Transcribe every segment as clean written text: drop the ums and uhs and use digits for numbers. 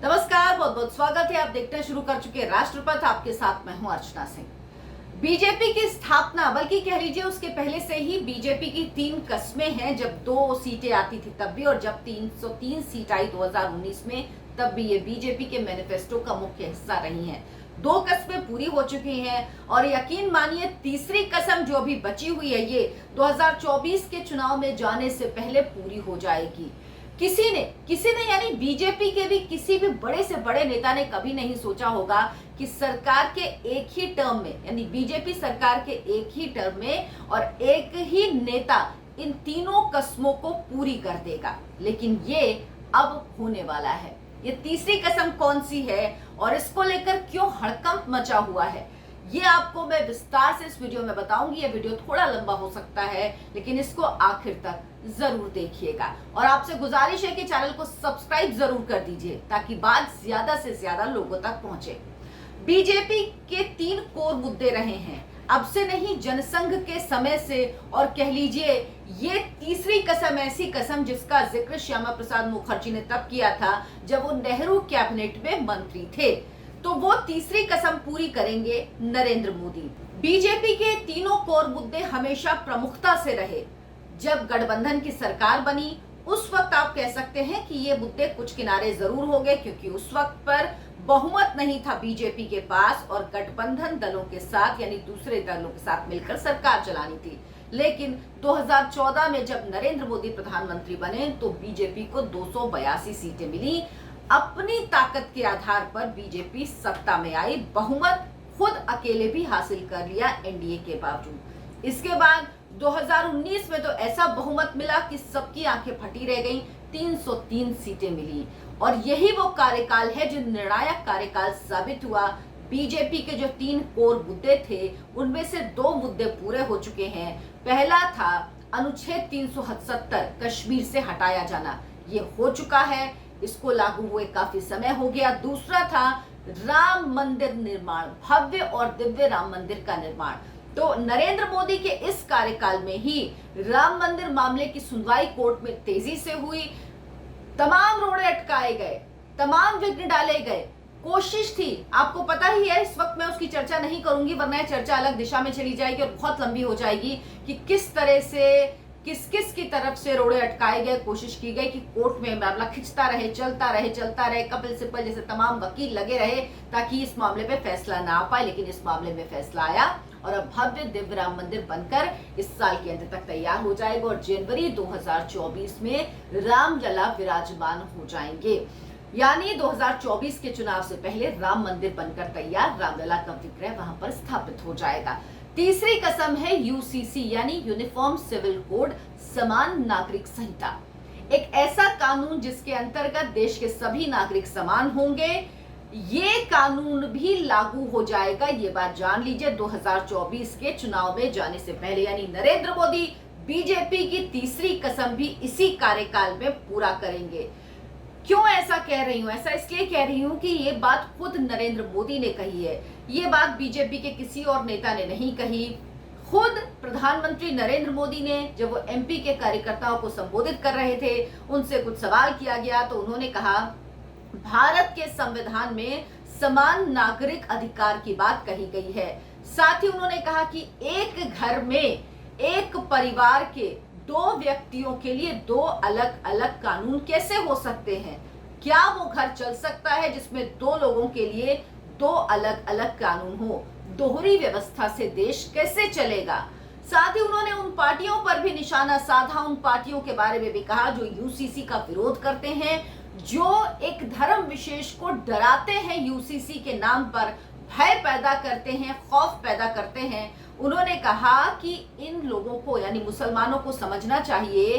नमस्कार, बहुत बहुत स्वागत है। आप देखते शुरू कर चुके राष्ट्रपथ। आपके साथ मैं हूं अर्चना सिंह। बीजेपी की स्थापना, बल्कि कह लीजिए उसके पहले से ही बीजेपी की 3 कस्में हैं। जब 2 सीटें आती थी तब भी, और जब 303 सीट आई 2019 में, तब भी ये बीजेपी के मैनिफेस्टो का मुख्य हिस्सा रही हैं। 2 कस्में पूरी हो चुकी हैं और यकीन मानिए तीसरी कसम जो अभी बची हुई है ये 2024 के चुनाव में जाने से पहले पूरी हो जाएगी। किसी ने यानी बीजेपी के भी किसी भी बड़े से बड़े नेता ने कभी नहीं सोचा होगा कि सरकार के एक ही टर्म में, यानी बीजेपी सरकार के एक ही टर्म में और एक ही नेता इन तीनों कस्मों को पूरी कर देगा। लेकिन ये अब होने वाला है। ये तीसरी कसम कौन सी है और इसको लेकर क्यों हड़कंप मचा हुआ है, ये आपको मैं विस्तार से इस वीडियो में बताऊंगी। ये वीडियो थोड़ा लंबा हो सकता है, लेकिन इसको आखिर तक जरूर देखिएगा। और आपसे गुजारिश है कि चैनल को सब्सक्राइब जरूर कर दीजिए ताकि बात ज्यादा से ज्यादा लोगों तक पहुंचे। बीजेपी के 3 कोर मुद्दे रहे हैं, अब से नहीं जनसंघ के समय से। और कह लीजिए ये तीसरी कसम, ऐसी कसम जिसका जिक्र श्यामा प्रसाद मुखर्जी ने तब किया था जब वो नेहरू कैबिनेट में मंत्री थे। तो वो तीसरी कसम पूरी करेंगे नरेंद्र मोदी। बीजेपी के तीनों कोर मुद्दे हमेशा प्रमुखता से रहे। जब गठबंधन की सरकार बनी उस वक्त आप कह सकते हैं कि ये मुद्दे कुछ किनारे जरूर हो गए, क्योंकि उस वक्त पर बहुमत नहीं था बीजेपी के पास और गठबंधन दलों के साथ, यानी दूसरे दलों के साथ मिलकर सरकार चलानी थी। लेकिन 2014 में जब नरेंद्र मोदी प्रधानमंत्री बने तो बीजेपी को 282 सीटें मिली। अपनी ताकत के आधार पर बीजेपी सत्ता में आई, बहुमत खुद अकेले भी हासिल कर लिया एनडीए के बावजूद। इसके बाद 2019 में तो ऐसा बहुमत मिला कि सबकी आंखें फटी रह गईं, 303 सीटें मिली। और यही वो कार्यकाल है जो निर्णायक कार्यकाल साबित हुआ। बीजेपी के जो 3 कोर मुद्दे थे उनमें से 2 मुद्दे पूरे हो चुके हैं। पहला था अनुच्छेद 377 कश्मीर से हटाया जाना, ये हो चुका है, इसको लागू हुए काफी समय हो गया। दूसरा था राम मंदिर निर्माण, भव्य और दिव्य राम मंदिर का निर्माण। तो नरेंद्र मोदी के इस कार्यकाल में ही राम मंदिर मामले की सुनवाई कोर्ट में तेजी से हुई। तमाम रोड़े अटकाए गए, तमाम विघ्न डाले गए। कोशिश थी, आपको पता ही है, इस वक्त मैं उसकी चर्चा नहीं करूंगी वरना चर्चा अलग दिशा में चली जाएगी और बहुत लंबी हो जाएगी कि किस तरह से किस किस की तरफ से रोड़े अटकाए गए। कोशिश की गई कि कोर्ट में मामला खिंचता रहे, चलता रहे। कपिल सिब्बल जैसे तमाम वकील लगे रहे ताकि इस मामले पे फैसला ना आ पाए, लेकिन इस मामले में फैसला आया और अब भव्य दिव्य राम मंदिर बनकर इस साल के अंत तक तैयार हो जाएगा और जनवरी 2024 में रामलला विराजमान हो जाएंगे। यानी 2024 के चुनाव से पहले राम मंदिर बनकर तैयार, रामलला का विग्रह वहां पर स्थापित हो जाएगा। तीसरी कसम है यूसीसी यानी यूनिफॉर्म सिविल कोड, समान नागरिक संहिता। एक ऐसा कानून जिसके अंतर्गत देश के सभी नागरिक समान होंगे। ये कानून भी लागू हो जाएगा, ये बात जान लीजिए, 2024 के चुनाव में जाने से पहले। यानी नरेंद्र मोदी बीजेपी की तीसरी कसम भी इसी कार्यकाल में पूरा करेंगे। क्यों ऐसा कह रही हूं? ऐसा इसलिए कह रही हूं कि ये बात खुद नरेंद्र मोदी ने कही है, ये बात बीजेपी के किसी और नेता ने नहीं कही। खुद प्रधानमंत्री नरेंद्र मोदी ने जब वो एमपी के कार्यकर्ताओं को संबोधित कर रहे थे, उनसे कुछ सवाल किया गया तो उन्होंने कहा भारत के संविधान में समान नागरिक अधिकार की बात कही गई है। साथ ही उन्होंने कहा कि एक घर में एक परिवार के 2 व्यक्तियों के लिए 2 अलग अलग कानून कैसे हो सकते हैं? क्या वो घर चल सकता है जिसमें 2 लोगों के लिए 2 अलग अलग कानून हो? दोहरी व्यवस्था से देश कैसे चलेगा? साथ ही उन्होंने उन पार्टियों पर भी निशाना साधा, उन पार्टियों के बारे में भी कहा जो यूसीसी का विरोध करते हैं, जो एक धर्म विशेष को डराते हैं, यूसीसी के नाम पर भय पैदा करते हैं, खौफ पैदा करते हैं। उन्होंने कहा कि इन लोगों को यानी मुसलमानों को समझना चाहिए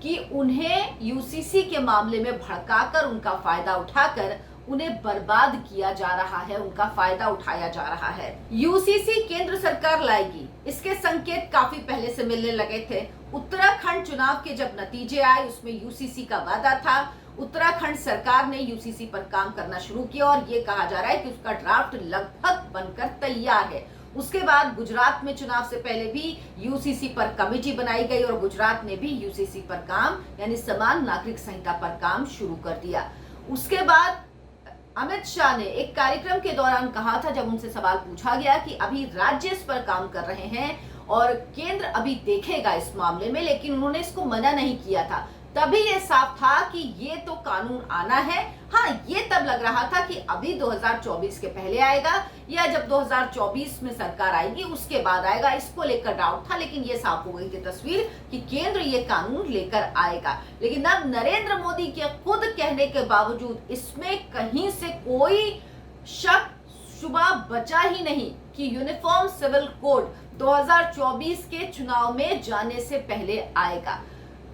कि उन्हें यूसीसी के मामले में भड़काकर, उनका फायदा उठाकर उन्हें बर्बाद किया जा रहा है, उनका फायदा उठाया जा रहा है। यूसीसी केंद्र सरकार लाएगी, इसके संकेत काफी पहले से मिलने लगे थे। उत्तराखंड चुनाव के जब नतीजे आए उसमें यूसीसी का वादा था। उत्तराखंड सरकार ने यूसीसी पर काम करना शुरू किया और ये कहा जा रहा है कि उसका ड्राफ्ट लगभग बनकर तैयार है। उसके बाद गुजरात में चुनाव से पहले भी यूसीसी पर कमेटी बनाई गई और गुजरात ने भी यूसीसी पर काम यानी समान नागरिक संहिता पर काम शुरू कर दिया। उसके बाद अमित शाह ने एक कार्यक्रम के दौरान कहा था, जब उनसे सवाल पूछा गया कि अभी राज्य इस पर काम कर रहे हैं और केंद्र अभी देखेगा इस मामले में, लेकिन उन्होंने इसको मना नहीं किया था। तभी ये साफ था कि ये तो कानून आना है। हाँ, ये तब लग रहा था कि अभी 2024 के पहले आएगा या जब 2024 में सरकार आएगी उसके बाद आएगा, इसको लेकर डाउट था। लेकिन ये साफ हो गई थी तस्वीर कि केंद्र ये कानून लेकर आएगा। लेकिन अब नरेंद्र मोदी के खुद कहने के बावजूद इसमें कहीं से कोई शक शुबा बचा ही नहीं कि यूनिफॉर्म सिविल कोड 2024 के चुनाव में जाने से पहले आएगा।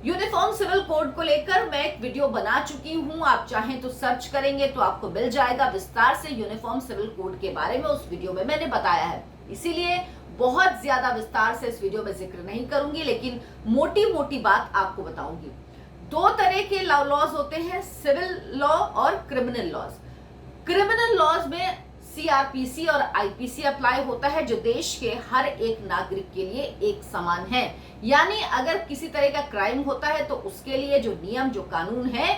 यूनिफॉर्म सिविल कोड को लेकर मैं एक वीडियो बना चुकी हूं, आप चाहें तो सर्च करेंगे तो आपको मिल जाएगा विस्तार से यूनिफॉर्म सिविल कोड के बारे में। उस वीडियो में मैंने बताया है, इसीलिए बहुत ज्यादा विस्तार से इस वीडियो में जिक्र नहीं करूंगी, लेकिन मोटी मोटी बात आपको बताऊंगी। दो तरह के लॉज होते हैं, सिविल लॉ और क्रिमिनल लॉज। क्रिमिनल लॉज में सीआरपीसी और आईपीसी अप्लाई होता है, जो देश के हर एक नागरिक के लिए एक समान है। यानी अगर किसी तरह का क्राइम होता है तो उसके लिए जो नियम, जो कानून है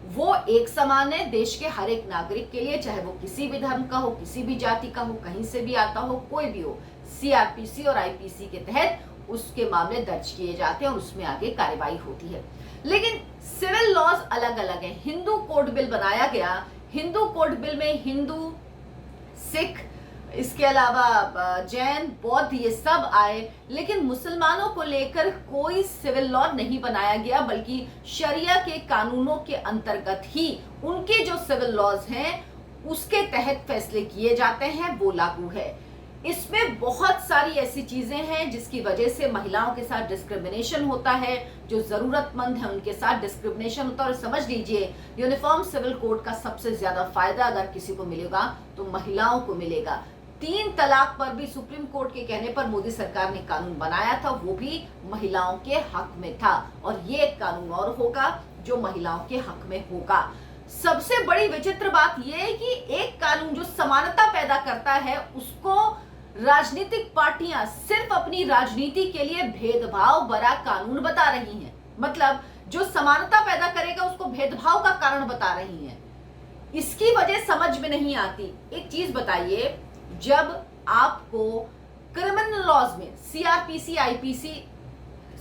वो एक समान है देश के हर एक नागरिक के लिए, चाहे वो किसी भी धर्म का हो, किसी भी जाति का हो, कहीं से भी आता हो, कोई भी हो। सीआरपीसी और आईपीसी के तहत उसके मामले दर्ज किए जाते हैं और उसमें आगे कार्रवाई होती है। लेकिन सिविल लॉज अलग अलग है। हिंदू कोड बिल बनाया गया, हिंदू कोड बिल में हिंदू, सिख, इसके अलावा जैन, बौद्ध, ये सब आए, लेकिन मुसलमानों को लेकर कोई सिविल लॉ नहीं बनाया गया, बल्कि शरिया के कानूनों के अंतर्गत ही उनके जो सिविल लॉज हैं उसके तहत फैसले किए जाते हैं, वो लागू है। इसमें बहुत सारी ऐसी चीजें हैं जिसकी वजह से महिलाओं के साथ डिस्क्रिमिनेशन होता है, जो जरूरतमंद है उनके साथ डिस्क्रिमिनेशन होता है। और समझ लीजिए, यूनिफॉर्म सिविल कोड का सबसे ज्यादा फायदा अगर किसी को मिलेगा तो महिलाओं को मिलेगा। 3 तलाक पर भी सुप्रीम कोर्ट के कहने पर मोदी सरकार ने कानून बनाया था, वो भी महिलाओं के हक में था, और ये एक कानून और होगा जो महिलाओं के हक में होगा। सबसे बड़ी विचित्र बात यह है कि एक कानून जो समानता पैदा करता है उसको राजनीतिक पार्टियां सिर्फ अपनी राजनीति के लिए भेदभाव भरा कानून बता रही हैं। मतलब जो समानता पैदा करेगा उसको भेदभाव का कारण बता रही हैं। इसकी वजह समझ में नहीं आती। एक चीज बताइए, जब आपको क्रिमिनल लॉज में सीआरपीसी, आईपीसी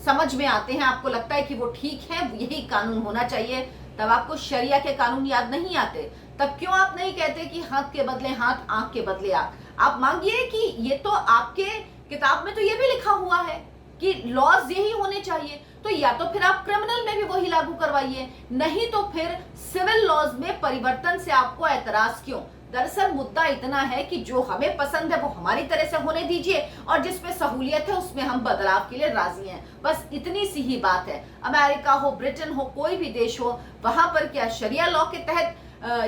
समझ में आते हैं, आपको लगता है कि वो ठीक है, यही कानून होना चाहिए, तब आपको शरिया के कानून याद नहीं आते। तब क्यों आप नहीं कहते कि हाथ के बदले हाथ, आंख के बदले आंख? आप मांगिए कि ये तो आपके किताब में तो ये भी लिखा हुआ है कि लॉज यही होने चाहिए, तो या तो फिर आप क्रिमिनल में भी वही लागू करवाइए, नहीं तो फिर सिविल लॉज में परिवर्तन से आपको एतराज क्यों? दरअसल मुद्दा इतना है कि जो हमें पसंद है वो हमारी तरह से होने दीजिए, और जिसमें सहूलियत है उसमें हम बदलाव के लिए राजी हैं। बस इतनी सी ही बात है। अमेरिका हो, ब्रिटेन हो, कोई भी देश हो, वहां पर क्या शरिया लॉ के तहत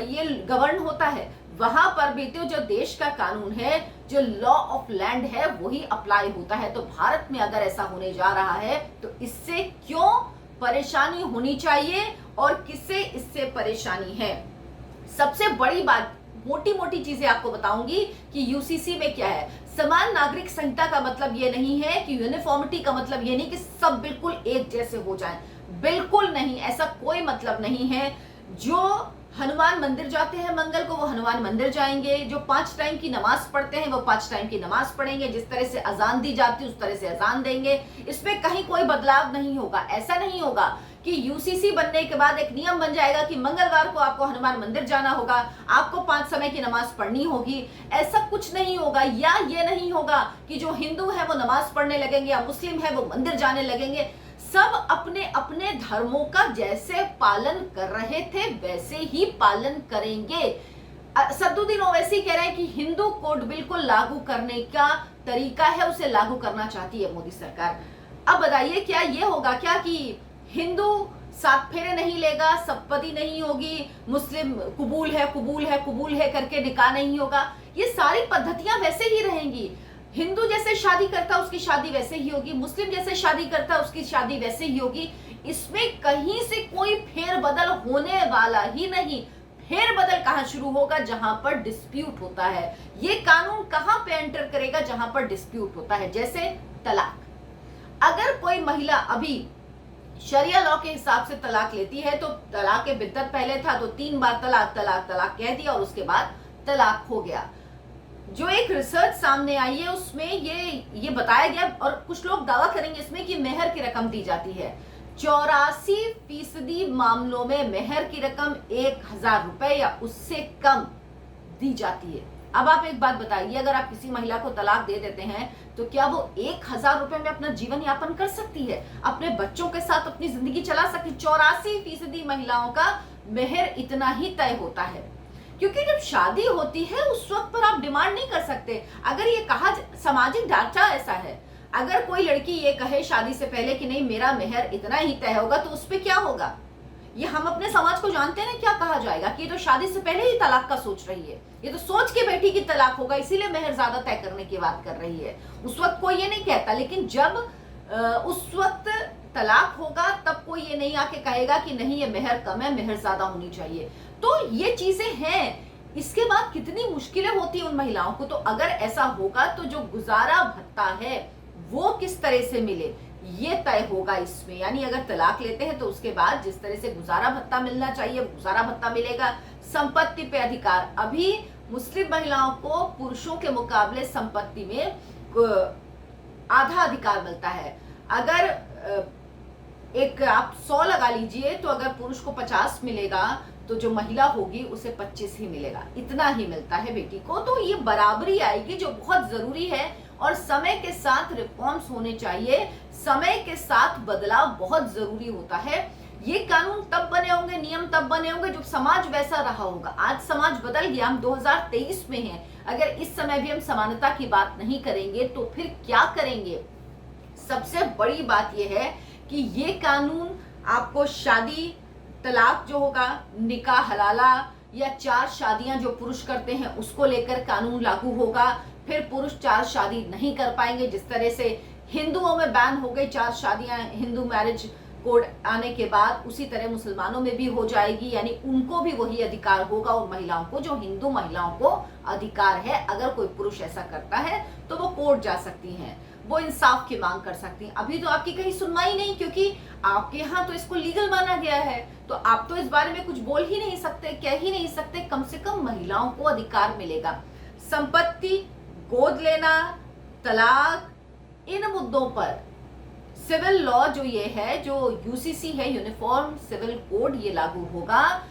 ये गवर्न होता है? वहां पर भी तो जो देश का कानून है, जो लॉ ऑफ लैंड है, वही अप्लाई होता है। तो भारत में अगर ऐसा होने जा रहा है तो इससे क्यों परेशानी होनी चाहिए और किससे इससे परेशानी है? सबसे बड़ी बात, मोटी मोटी चीजें आपको बताऊंगी कि यूसीसी में क्या है। समान नागरिक संहिता का मतलब ये नहीं है कि यूनिफॉर्मिटी का मतलब ये नहीं कि सब बिल्कुल एक जैसे हो जाएं। बिल्कुल नहीं, ऐसा कोई मतलब नहीं है। जो हनुमान मंदिर जाते हैं मंगल को, वो हनुमान मंदिर जाएंगे। जो 5 टाइम की नमाज पढ़ते हैं वो 5 टाइम की नमाज पढ़ेंगे। जिस तरह से अजान दी जाती है उस तरह से अजान देंगे। इसमें कहीं कोई बदलाव नहीं होगा। ऐसा नहीं होगा कि यूसीसी बनने के बाद एक नियम बन जाएगा कि मंगलवार को आपको हनुमान मंदिर जाना होगा, आपको 5 समय की नमाज पढ़नी होगी। ऐसा कुछ नहीं होगा। या ये नहीं होगा कि जो हिंदू है वो नमाज पढ़ने लगेंगे या मुस्लिम है वो मंदिर जाने लगेंगे। सब अपने अपने धर्मों का जैसे पालन कर रहे थे वैसे ही पालन करेंगे। सद्दुद्दीन ओवैसी कह रहे हैं कि हिंदू कोड बिल को लागू करने का तरीका है, उसे लागू करना चाहती है मोदी सरकार। अब बताइए, क्या ये होगा क्या कि हिंदू 7 फेरे नहीं लेगा, सप्तपदी नहीं होगी, मुस्लिम कबूल है कबूल है कबूल है करके निकाह नहीं होगा? ये सारी पद्धतियां वैसे ही रहेंगी। हिंदू जैसे शादी करता उसकी शादी वैसे ही होगी, मुस्लिम जैसे शादी करता उसकी शादी वैसे ही होगी। इसमें कहीं से कोई फेरबदल होने वाला ही नहीं। फेरबदल कहां शुरू होगा? जहां पर डिस्प्यूट होता है। ये कानून कहां पे एंटर करेगा? जहां पर डिस्प्यूट होता है। जैसे तलाक। अगर कोई महिला अभी शरिया लॉ के हिसाब से तलाक लेती है तो तलाक के बिद्दत पहले था तो 3 बार तलाक तलाक तलाक कह दिया और उसके बाद तलाक हो गया। जो एक रिसर्च सामने आई है उसमें ये बताया गया और कुछ लोग दावा करेंगे इसमें कि मेहर की रकम दी जाती है। 84% मामलों में मेहर की रकम 1000 रुपए या उससे कम दी जाती है। अब आप एक बात बताइए, अगर आप किसी महिला को तलाक दे देते हैं तो क्या वो 1000 रुपए में अपना जीवन यापन कर सकती है, अपने बच्चों के साथ अपनी जिंदगी चला सकती? 84% महिलाओं का मेहर इतना ही तय होता है, क्योंकि जब शादी होती है उस वक्त पर आप डिमांड नहीं कर सकते। अगर ये कहा, सामाजिक ढांचा ऐसा है, अगर कोई लड़की ये कहे शादी से पहले कि नहीं मेरा मेहर इतना ही तय होगा तो उस पे क्या होगा? ये हम अपने समाज को जानते हैं ना, क्या कहा जाएगा कि ये तो शादी से pहले ही तलाक का सोच रही है, ये तो सोच के बैठी कि तलाक होगा इसीलिए मेहर ज्यादा तय करने की बात कर रही है। उस वक्त कोई ये नहीं कहता, लेकिन जब उस वक्त तलाक होगा तब कोई ये नहीं आके कहेगा कि नहीं ये मेहर कम है, मेहर ज्यादा होनी चाहिए। तो ये चीजें हैं। इसके बाद कितनी मुश्किलें होती है उन महिलाओं को। तो अगर ऐसा होगा तो जो गुजारा भत्ता है वो किस तरह से मिले ये तय होगा इसमें। यानी अगर तलाक लेते हैं तो उसके बाद जिस तरह से गुजारा भत्ता मिलना चाहिए वो गुजारा भत्ता मिलेगा। संपत्ति पे अधिकार, अभी मुस्लिम महिलाओं को पुरुषों के मुकाबले संपत्ति में आधा अधिकार मिलता है। अगर एक आप 100 लगा लीजिए तो अगर पुरुष को 50 मिलेगा तो जो महिला होगी उसे 25 ही मिलेगा, इतना ही मिलता है बेटी को। तो ये बराबरी आएगी जो बहुत जरूरी है और समय के साथ रिफॉर्म्स होने चाहिए, समय के साथ बदलाव बहुत जरूरी होता है। ये कानून तब बने होंगे, नियम तब बने होंगे जब समाज वैसा रहा होगा। आज समाज बदल गया, हम 2023 में हैं। अगर इस समय भी हम समानता की बात नहीं करेंगे तो फिर क्या करेंगे? सबसे बड़ी बात यह है कि ये कानून आपको शादी, तलाक जो होगा, निकाह हलाला या 4 शादियां जो पुरुष करते हैं उसको लेकर कानून लागू होगा। फिर पुरुष 4 शादी नहीं कर पाएंगे। जिस तरह से हिंदुओं में बैन हो गई 4 शादियां हिंदू मैरिज कोड आने के बाद, उसी तरह मुसलमानों में भी हो जाएगी। यानी उनको भी वही अधिकार होगा और महिलाओं को, जो हिंदू महिलाओं को अधिकार है, अगर कोई पुरुष ऐसा करता है तो वो कोर्ट जा सकती हैं, वो इंसाफ की मांग कर सकती हैं। अभी तो आपकी कहीं सुनवाई नहीं, क्योंकि आपके यहाँ तो इसको लीगल माना गया है, तो आप तो इस बारे में कुछ बोल ही नहीं सकते, कह ही नहीं सकते। कम से कम महिलाओं को अधिकार मिलेगा। संपत्ति, गोद लेना, तलाक, इन मुद्दों पर सिविल लॉ जो ये है, जो यूसीसी है, यूनिफॉर्म सिविल कोड, ये लागू होगा।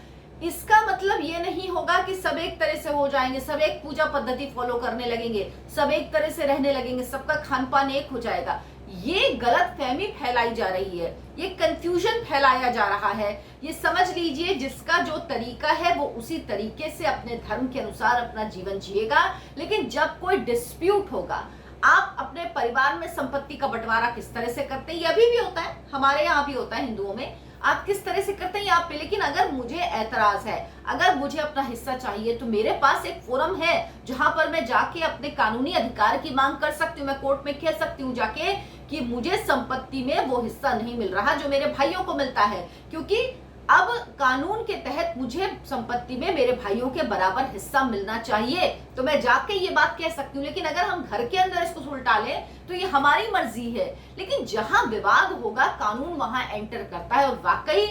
इसका मतलब ये नहीं होगा कि सब एक तरह से हो जाएंगे, सब एक पूजा पद्धति फॉलो करने लगेंगे, सब एक तरह से रहने लगेंगे, सबका खान पान एक हो जाएगा। ये गलत फहमी फैलाई जा रही है, ये कंफ्यूजन फैलाया जा रहा है। ये समझ लीजिए जिसका जो तरीका है वो उसी तरीके से अपने धर्म के अनुसार अपना जीवन जिएगा। लेकिन जब कोई डिस्प्यूट होगा, आप अपने परिवार में संपत्ति का बंटवारा किस तरह से करते हैं, ये अभी भी होता है, हमारे यहाँ भी होता है हिंदुओं में, आप किस तरह से करते हैं आप पे। लेकिन अगर मुझे ऐतराज है, अगर मुझे अपना हिस्सा चाहिए, तो मेरे पास एक फोरम है जहां पर मैं जाके अपने कानूनी अधिकार की मांग कर सकती हूँ। मैं कोर्ट में कह सकती हूँ जाके कि मुझे संपत्ति में वो हिस्सा नहीं मिल रहा जो मेरे भाइयों को मिलता है, क्योंकि अब कानून के तहत मुझे संपत्ति में मेरे भाइयों के बराबर हिस्सा मिलना चाहिए। तो मैं जाके ये बात कह सकती हूँ। लेकिन अगर हम घर के अंदर इसको सुलटा लें तो ये हमारी मर्जी है। लेकिन जहां विवाद होगा, कानून वहां एंटर करता है और वाकई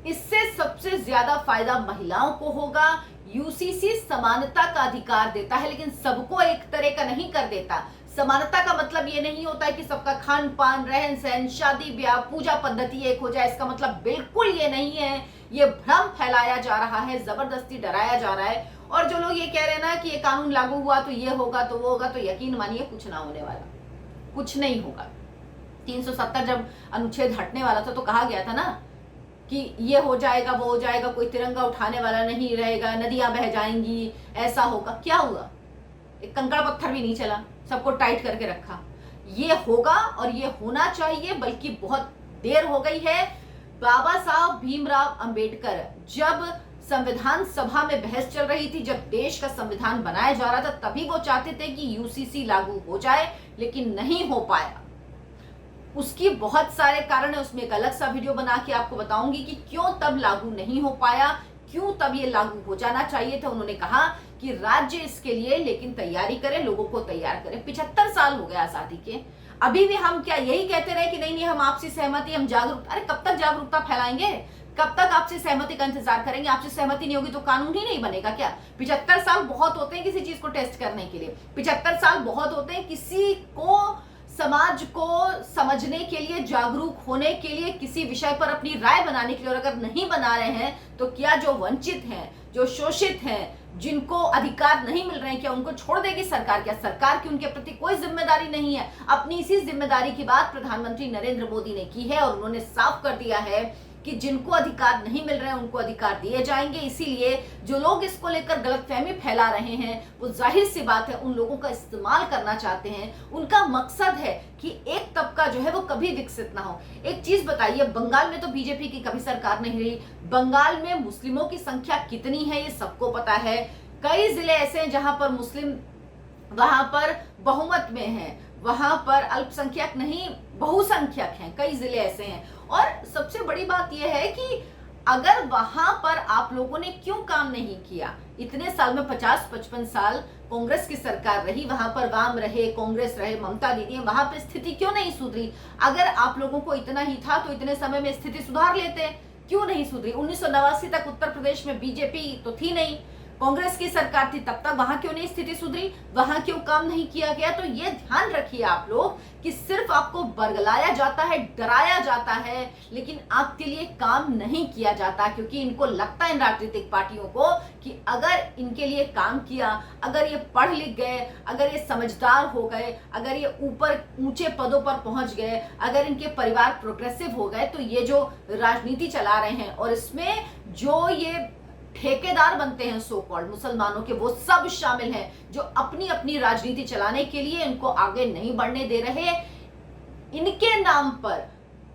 इससे सबसे ज्यादा फायदा महिलाओं को होगा। यूसीसी समानता का अधिकार देता है, लेकिन सबको एक तरह का नहीं कर देता। समानता का मतलब ये नहीं होता है कि सबका खान पान, रहन सहन, शादी ब्याह, पूजा पद्धति एक हो जाए। इसका मतलब बिल्कुल ये नहीं है। ये भ्रम फैलाया जा रहा है, जबरदस्ती डराया जा रहा है। और जो लोग ये कह रहे हैं ना कि ये कानून लागू हुआ तो ये होगा तो वो होगा, तो यकीन मानिए कुछ ना होने वाला, कुछ नहीं होगा। 370 जब अनुच्छेद हटने वाला था तो कहा गया था ना कि ये हो जाएगा, वो हो जाएगा, कोई तिरंगा उठाने वाला नहीं रहेगा, नदियां बह जाएंगी, ऐसा होगा। क्या हुआ? एक कंकड़ पत्थर भी नहीं चला, सबको टाइट करके रखा। ये होगा और ये होना चाहिए, बल्कि बहुत देर हो गई है। बाबा साहब भीमराव अंबेडकर, जब संविधान सभा में बहस चल रही थी, जब देश का संविधान बनाया जा रहा था, तभी वो चाहते थे कि यूसीसी लागू हो जाए, लेकिन नहीं हो पाया। उसकी बहुत सारे कारण है, उसमें एक अलग सा वीडियो बना के आपको बताऊंगी कि क्यों तब लागू नहीं हो पाया, क्यों तब ये लागू हो जाना चाहिए था। उन्होंने कहा कि राज्य इसके लिए लेकिन तैयारी करे, लोगों को तैयार करे। 75 साल हो गए आजादी के, अभी भी हम क्या यही कहते रहे कि नहीं नहीं हम आपसी सहमति, हम जागरूक, अरे कब तक जागरूकता फैलाएंगे, कब तक आपसे सहमति का इंतजार करेंगे? आपसे सहमति नहीं होगी तो कानून ही नहीं बनेगा क्या? 75 साल बहुत होते हैं किसी चीज को टेस्ट करने के लिए, 75 साल बहुत होते हैं किसी को, समाज को समझने के लिए, जागरूक होने के लिए, किसी विषय पर अपनी राय बनाने के लिए। और अगर नहीं बना रहे हैं तो क्या जो वंचित हैं, जो शोषित हैं, जिनको अधिकार नहीं मिल रहे हैं, क्या उनको छोड़ देगी सरकार? क्या सरकार की उनके प्रति कोई जिम्मेदारी नहीं है? अपनी इसी जिम्मेदारी की बात प्रधानमंत्री नरेंद्र मोदी ने की है और उन्होंने साफ कर दिया है कि जिनको अधिकार नहीं मिल रहे हैं उनको अधिकार दिए जाएंगे। इसीलिए जो लोग इसको लेकर गलतफहमी फैला रहे हैं वो जाहिर सी बात है उन लोगों का इस्तेमाल करना चाहते हैं। उनका मकसद है कि एक तबका जो है वो कभी विकसित ना हो। एक चीज बताइए, बंगाल में तो बीजेपी की कभी सरकार नहीं रही, बंगाल में मुस्लिमों की संख्या कितनी है ये सबको पता है। कई जिले ऐसे हैं जहां पर मुस्लिम वहां पर बहुमत में है, वहां पर अल्पसंख्यक नहीं बहुसंख्यक हैं, कई जिले ऐसे हैं। और सबसे बड़ी बात यह है कि अगर वहां पर आप लोगों ने क्यों काम नहीं किया? इतने साल में 50-55 साल कांग्रेस की सरकार रही, वहां पर वाम रहे, कांग्रेस रहे, ममता दीदी, वहां पर स्थिति क्यों नहीं सुधरी? अगर आप लोगों को इतना ही था तो इतने समय में स्थिति सुधार लेते, क्यों नहीं सुधरी? 1989 तक उत्तर प्रदेश में बीजेपी तो थी नहीं, कांग्रेस की सरकार थी, तब तक वहां क्यों नहीं स्थिति सुधरी? वहां क्यों काम नहीं किया गया? तो ये ध्यान रखिए आप लोग कि सिर्फ आपको बरगलाया जाता है, डराया जाता है, लेकिन आपके लिए काम नहीं किया जाता, क्योंकि इनको लगता है इन राजनीतिक पार्टियों को कि अगर इनके लिए काम किया, अगर ये पढ़ लिख गए, अगर ये समझदार हो गए, अगर ये ऊपर ऊंचे पदों पर पहुंच गए, अगर इनके परिवार प्रोग्रेसिव हो गए, तो ये जो राजनीति चला रहे हैं और इसमें जो ये ठेकेदार बनते हैं सो कॉल्ड मुसलमानों के, वो सब शामिल हैं जो अपनी अपनी राजनीति चलाने के लिए इनको आगे नहीं बढ़ने दे रहे, इनके नाम पर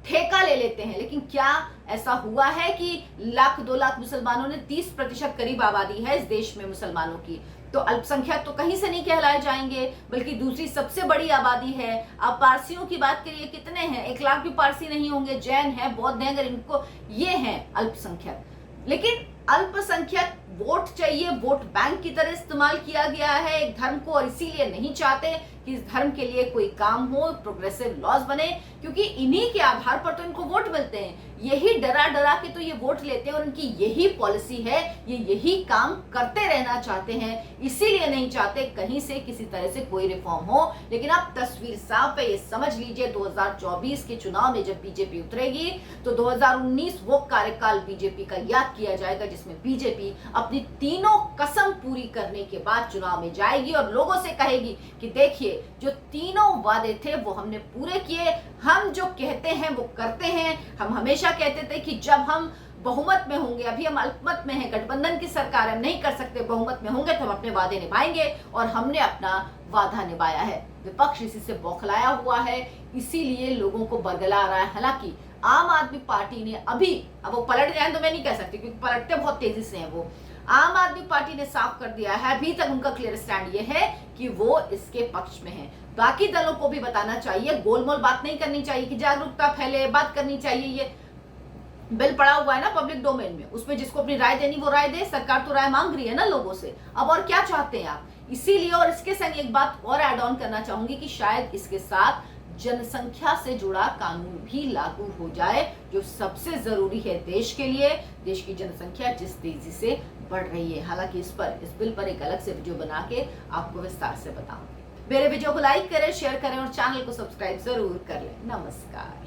ठेका ले लेते हैं। लेकिन क्या ऐसा हुआ है कि 1-2 लाख मुसलमानों ने 30% करीब आबादी है इस देश में मुसलमानों की, तो अल्पसंख्यक तो कहीं से नहीं कहलाए जाएंगे, बल्कि दूसरी सबसे बड़ी आबादी है। आप पारसियों की बात करिए, कितने हैं? 1 लाख भी पारसी नहीं होंगे, जैन है, बौद्ध है, अगर इनको ये हैं अल्पसंख्यक। लेकिन अल्पसंख्यक वोट चाहिए, वोट बैंक की तरह इस्तेमाल किया गया है एक धर्म को, और इसीलिए नहीं चाहते कि इस धर्म के लिए कोई काम हो, प्रोग्रेसिव लॉज बने, क्योंकि इन्हीं के आधार पर तो इनको वोट मिलते हैं। यही डरा डरा के तो ये वोट लेते हैं और इनकी यही पॉलिसी है, ये यही काम करते रहना चाहते हैं, इसीलिए नहीं चाहते कहीं से किसी तरह से कोई रिफॉर्म हो। लेकिन अब तस्वीर साफ है, ये समझ लीजिए 2024 के चुनाव में जब बीजेपी उतरेगी तो 2019 वो कार्यकाल बीजेपी का याद किया जाएगा जिसमें बीजेपी अपनी तीनों कसम पूरी करने के बाद चुनाव में जाएगी और लोगों से कहेगी कि देखिए जो तीनों वादे थे वो हमने पूरे किए, हम जो कहते हैं वो करते हैं। हम हमेशा कहते थे कि जब हम बहुमत में होंगे, अभी हम अल्पमत में हैं, गठबंधन की सरकार हम नहीं कर सकते, बहुमत में होंगे तो हम अपने वादे निभाएंगे, और हमने अपना वादा निभाया है। विपक्ष इसी से बौखलाया हुआ है, इसीलिए लोगों को बरगला रहा है। हालांकि आम आदमी पार्टी ने अभी, अब वो पलट जाए तो मैं नहीं कह सकती क्योंकि पलटते बहुत तेजी से हैं वो, आम आदमी पार्टी ने साफ कर दिया है, अभी तक उनका क्लियर स्टैंड ये है कि वो इसके पक्ष में है। बाकी दलों को भी बताना चाहिए, गोलमोल बात नहीं करनी चाहिए कि जागरूकता फैले, बात करनी चाहिए। ये बिल पड़ा हुआ है ना पब्लिक डोमेन में, उसमें जिसको अपनी राय देनी वो राय दे, सरकार तो राय मांग रही है ना लोगों से, अब और क्या चाहते हैं आप? इसीलिए, और इसके संग एक बात और ऐड ऑन करना चाहूंगी कि शायद इसके साथ जनसंख्या से जुड़ा कानून भी लागू हो जाए, जो सबसे जरूरी है देश के लिए। देश की जनसंख्या जिस तेजी से बढ़ रही है, हालांकि इस बिल पर एक अलग से वीडियो बना के आपको विस्तार से बताऊंगी। मेरे वीडियो को लाइक करें, शेयर करें और चैनल को सब्सक्राइब जरूर कर लें। नमस्कार।